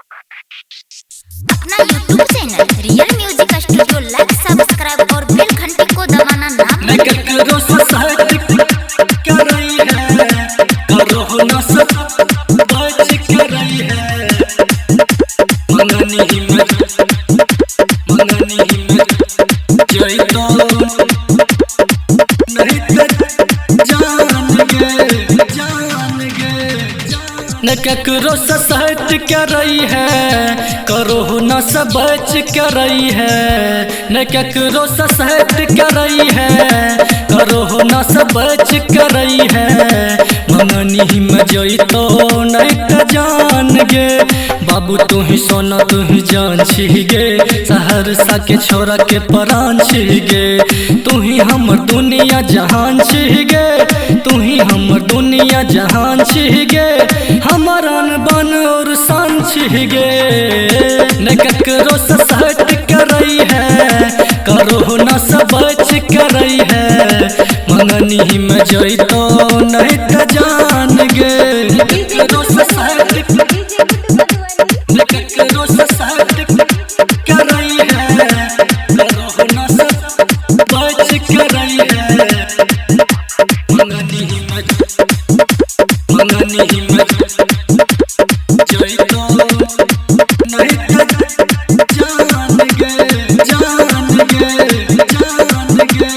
अपना YouTube channel real music studio like subscribe और bell घंटी को दबाना ना न ककरो से सहट कर रही है, करो न सब बच कर रही है। न ककरो से सहट कर रही है, करो न सब बच कर रही है। मंगनी में जोई तो नहीं त जान गे, बाबू तू ही सोना तू ही जान छी गे। सहरसा के छोरा के परान छी गे, तू ही हमर दुनिया जहान छी गे। तू ही हमर दुनिया जहान छी गे, हमर अनबन और शान छी गे। न ककरो से सहट कर रही है, करो न सब बच कर रही है। मंगनी में जोई तो नहीं त जान गे। न ककरो से सहट कर रही है, करो न सब बच कर रही है। मंगनी में जोई तो नहीं त जान गे, जान गे, जान गे।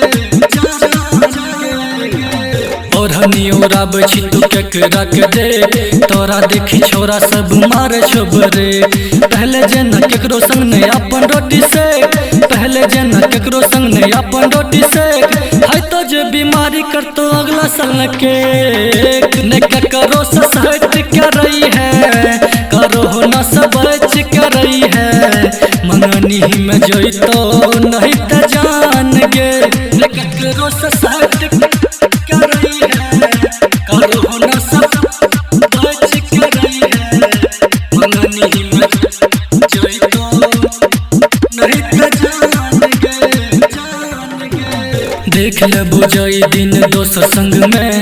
और हनी उड़ाब छी तू केकरा के दे, तोरा देखी छोरा सब मारे छोबरे। पहले जना केकरो संग नहीं अपन रोटी से, पहले जना केकरो संग नहीं अपन रोटी से। है तो जे बीमारी कर तो अगला साल के। न ककरो से सहट कर रही है, करो न सब बच कर रही है। मंगनी में जोई तो नहीं त जान गे। न ककरो से सहट कर रही है, करो न सब बच कर रही है। मंगनी में जोई तो नहीं त जान गे, जान गे। देख ले बुझाई दिन दोस्त संग में,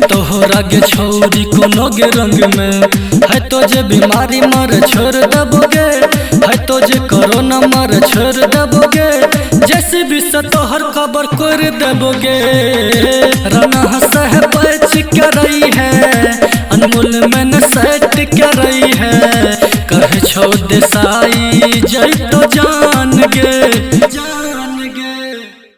तोहरा के छोरी कोनो गे रंग में। है तो जे बीमारी मर छोड़ दबोगे, है तो जे कोरोना मर छोड़ दबोगे। जैसे भी से तोहर खबर कर दबोगे। रना सह बच कर रही है, अनमोल में न सेट कर रही है। कहे छो देसाई जई तो जान